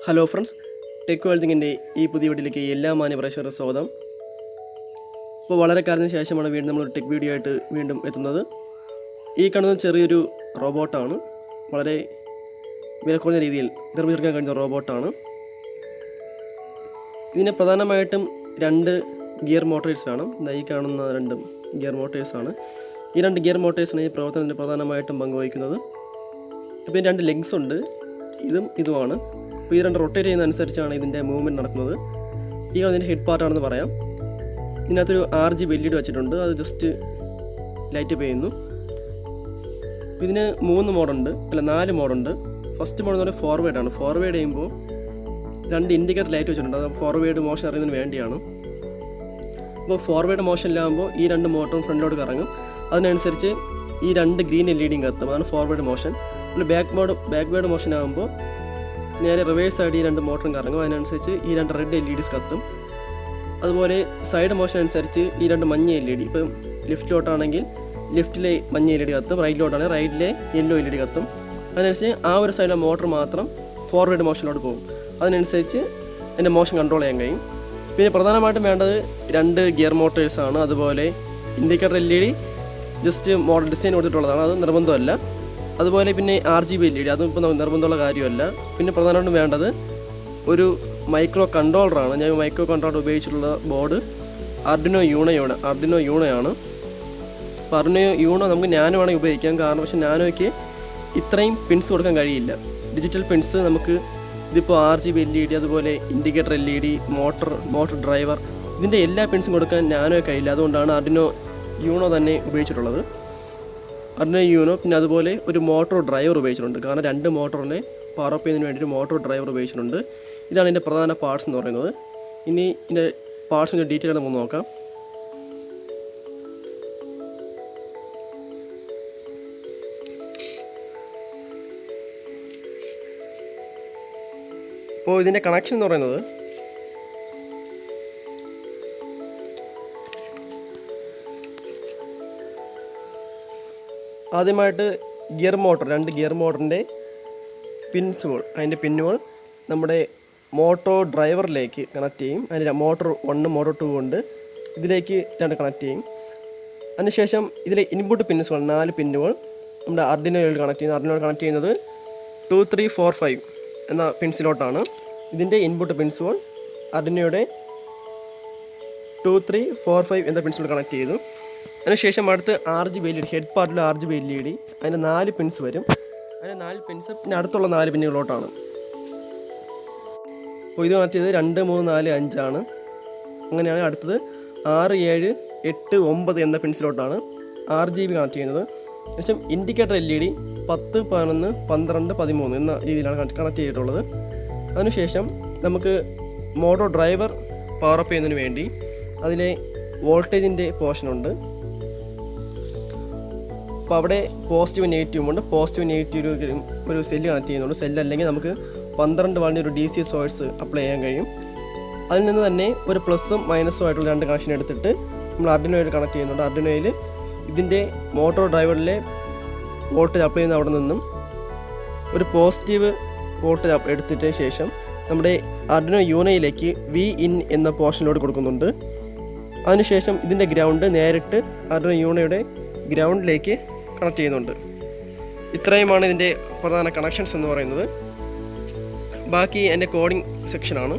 Hello friends, ടെക്വേൾത്തിങ്ങിൻ്റെ ഈ പുതിയ വീഡിയോയിലേക്ക് എല്ലാ മാന്യപ്രേക്ഷകർക്കും സ്വാഗതം. ഇപ്പോൾ വളരെ കാലത്തിന് ശേഷമാണ് വീണ്ടും നമ്മളൊരു ടെക് വീഡിയോ ആയിട്ട് വീണ്ടും എത്തുന്നത്. ഈ കാണുന്നത് ചെറിയൊരു റോബോട്ടാണ്. വളരെ വില കുറഞ്ഞ രീതിയിൽ നിർമ്മിച്ചെടുക്കാൻ കഴിയുന്ന റോബോട്ടാണ്. ഇതിന് പ്രധാനമായിട്ടും 2 ഗിയർ മോട്ടേഴ്സ് കാണും. ഈ കാണുന്ന 2 ഗിയർ മോട്ടേഴ്സാണ്. ഈ 2 ഗിയർ മോട്ടേഴ്സാണ് ഈ പ്രവർത്തനത്തിന് പ്രധാനമായിട്ടും പങ്കുവഹിക്കുന്നത്. അപ്പോൾ 2 ലെഗ്സ് ഉണ്ട്, ഇതുമാണ്. അപ്പോൾ ഈ 2 റൊട്ടേറ്റ് ചെയ്യുന്നതനുസരിച്ചാണ് ഇതിൻ്റെ മൂവ്മെൻറ്റ് നടക്കുന്നത്. ഈ ഇതിൻ്റെ ഹെഡ് പാർട്ടാണെന്ന് പറയാം. ഇതിനകത്തൊരു RGB LED വെച്ചിട്ടുണ്ട്, അത് ജസ്റ്റ് ലൈറ്റ് അപ്പ് ചെയ്യുന്നു. ഇതിന് 4 മോഡുണ്ട്. ഫസ്റ്റ് മോഡ് എന്ന് പറയുന്നത് ഫോർവേഡാണ്. ഫോർവേഡ് ചെയ്യുമ്പോൾ 2 ഇൻഡിക്കേറ്റർ ലൈറ്റ് വെച്ചിട്ടുണ്ട്, അത് ഫോർവേഡ് മോഷൻ അറിയുന്നതിന് വേണ്ടിയാണ്. അപ്പോൾ ഫോർവേഡ് മോഷനിലാകുമ്പോൾ ഈ 2 മോട്ടറും ഫ്രണ്ടിലോട്ട് കറങ്ങും. അതിനനുസരിച്ച് ഈ 2 ഗ്രീൻ LED കത്തും, അതാണ് ഫോർവേഡ് മോഷൻ. അപ്പോൾ ബാക്ക്വേഡ് മോഷൻ ആകുമ്പോൾ നേരെ റിവേഴ്സ് ആയിട്ട് ഈ 2 മോട്ടറും കറങ്ങും. അതിനനുസരിച്ച് ഈ 2 റെഡ് LEDs കത്തും. അതുപോലെ സൈഡ് മോഷൻ അനുസരിച്ച് ഈ 2 മഞ്ഞ LED, ഇപ്പം ലെഫ്റ്റിലോട്ടാണെങ്കിൽ ലെഫ്റ്റിലെ മഞ്ഞ LED കത്തും, റൈറ്റിലോട്ടാണെങ്കിൽ റൈറ്റിലെ യെല്ലോ LED കത്തും. അതിനനുസരിച്ച് ആ ഒരു സൈഡിലെ മോട്ടർ മാത്രം ഫോർവേഡ് മോഷനിലോട്ട് പോകും. അതിനനുസരിച്ച് എൻ്റെ മോഷൻ കൺട്രോൾ ചെയ്യാൻ കഴിയും. പിന്നെ പ്രധാനമായിട്ടും വേണ്ടത് 2 ഗിയർ മോട്ടേഴ്സാണ്. അതുപോലെ indicator LED just model design കൊടുത്തിട്ടുള്ളതാണ്, അത് നിർബന്ധമല്ല. അതുപോലെ പിന്നെ RGB LED, അതും ഇപ്പോൾ നിർബന്ധമുള്ള കാര്യമല്ല. പിന്നെ പ്രധാനമായിട്ടും വേണ്ടത് ഒരു മൈക്രോ കൺട്രോളറാണ്. ഞാൻ മൈക്രോ കൺട്രോളർ ഉപയോഗിച്ചിട്ടുള്ള ബോർഡ് ആർഡിനോ യൂണോയാണ്. അപ്പോൾ ആർഡിനോ യൂണോ നമുക്ക് നാനോ ആണെങ്കിൽ ഉപയോഗിക്കാം. കാരണം പക്ഷേ നാനോയ്ക്ക് ഇത്രയും പിൻസ് കൊടുക്കാൻ കഴിയില്ല. ഡിജിറ്റൽ പിൻസ് നമുക്ക് ഇതിപ്പോൾ RGB LED, അതുപോലെ ഇൻഡിക്കേറ്റർ LED, മോട്ടർ ഡ്രൈവർ, ഇതിൻ്റെ എല്ലാ പിൻസും കൊടുക്കാൻ നാനോയ്ക്ക് കഴിയില്ല. അതുകൊണ്ടാണ് ആർഡിനോ യൂണോ തന്നെ ഉപയോഗിച്ചിട്ടുള്ളത്. പിന്നെ അതുപോലെ ഒരു മോട്ടോർ ഡ്രൈവർ ഉപയോഗിച്ചിട്ടുണ്ട്. കാരണം 2 മോട്ടറിനെ പവർ അപ്പ് ചെയ്യുന്നതിന് വേണ്ടി ഒരു മോട്ടോർ ഡ്രൈവർ ഉപയോഗിച്ചിട്ടുണ്ട്. ഇതാണ് ഇതിൻ്റെ പ്രധാന പാർട്സ് എന്ന് പറയുന്നത്. ഇനി ഇതിൻ്റെ പാർട്സിൻ്റെ ഡീറ്റെയിൽ നമുക്ക് നോക്കാം. അപ്പോൾ ഇതിൻ്റെ കണക്ഷൻ എന്ന് പറയുന്നത് ആദ്യമായിട്ട് ഗിയർ മോട്ടർ, 2 ഗിയർ മോട്ടറിൻ്റെ പിന്നുകൾ നമ്മുടെ മോട്ടോർ ഡ്രൈവറിലേക്ക് കണക്ട് ചെയ്യും. അതിന് മോട്ടോർ 1, മോട്ടോർ 2 കൊണ്ട് ഇതിലേക്ക് 2 കണക്ട് ചെയ്യും. അതിനുശേഷം ഇതിലെ ഇൻപുട്ട് പിൻസുകൾ 4 പിന്നുകൾ നമ്മുടെ ആർഡിനോയിൽ കണക്ട് ചെയ്യുന്നത് 2, 3, 4, 5 എന്ന പിൻസിലോട്ടാണ്. ഇതിൻ്റെ ഇൻപുട്ട് പിൻസുകൾ ആർഡിനോയുടെ 2, 3, 4, 5 എന്ന പിൻസിലോട്ട് കണക്ട് ചെയ്തു. അതിനുശേഷം അടുത്ത് RGB LED, ഹെഡ് പാർട്ടിൽ RGB LED, അതിന് 4 പിൻസ് വരും. അതിന് 4 പിൻസ് പിന്നെ അടുത്തുള്ള 4 പിന്നുകളോട്ടാണ്. അപ്പോൾ ഇത് കണക്ട് ചെയ്ത് 2, 3, 4, 5 ആണ്. അങ്ങനെയാണ് അടുത്തത് 6, 7, 8, 9 എന്ന പിൻസിലോട്ടാണ് RGB കണക്ട് ചെയ്യുന്നത്. ശേഷം ഇൻഡിക്കേറ്റർ LED 10, 11, 12, 13 എന്ന രീതിയിലാണ് കണക്ട് ചെയ്തിട്ടുള്ളത്. അതിനുശേഷം നമുക്ക് മോട്ടോർ ഡ്രൈവർ പവർ അപ്പ് ചെയ്യുന്നതിന് വേണ്ടി അതിലെ വോൾട്ടേജിൻ്റെ പോർഷനുണ്ട്. അപ്പോൾ അവിടെ പോസിറ്റീവ് നെഗറ്റീവും ഉണ്ട്. പോസിറ്റീവ് നെഗറ്റീവ് ഒരു സെല്ല് കണക്ട് ചെയ്യുന്നുണ്ട്. സെല്ലല്ലെങ്കിൽ നമുക്ക് 12 വാട്ടിൻ്റെ ഒരു DC സോഴ്സ് അപ്ലൈ ചെയ്യാൻ കഴിയും. അതിൽ നിന്ന് തന്നെ ഒരു പ്ലസും മൈനസും ആയിട്ടുള്ള 2 കണക്ഷൻ എടുത്തിട്ട് നമ്മൾ ആർഡിനോയിൽ കണക്ട് ചെയ്യുന്നുണ്ട്. ആർഡിനോയിൽ ഇതിൻ്റെ മോട്ടോർ ഡ്രൈവറിലെ വോൾട്ടേജ് അപ്ലൈ ചെയ്യുന്ന അവിടെ നിന്നും ഒരു പോസിറ്റീവ് വോൾട്ടേജ് എടുത്തിട്ട് ശേഷം നമ്മുടെ ആർഡിനോ യൂണോയിലേക്ക് Vin എന്ന പോർഷനിലോട്ട് കൊടുക്കുന്നുണ്ട്. അതിനുശേഷം ഇതിൻ്റെ ഗ്രൗണ്ട് നേരിട്ട് ആർഡിനോ യൂണോയുടെ ഗ്രൗണ്ടിലേക്ക് കണക്ട് ചെയ്യുന്നുണ്ട്. ഇത്രയുമാണ് ഇതിൻ്റെ പ്രധാന കണക്ഷൻസ് എന്ന് പറയുന്നത്. ബാക്കി എൻ്റെ കോഡിംഗ് സെക്ഷനാണ്.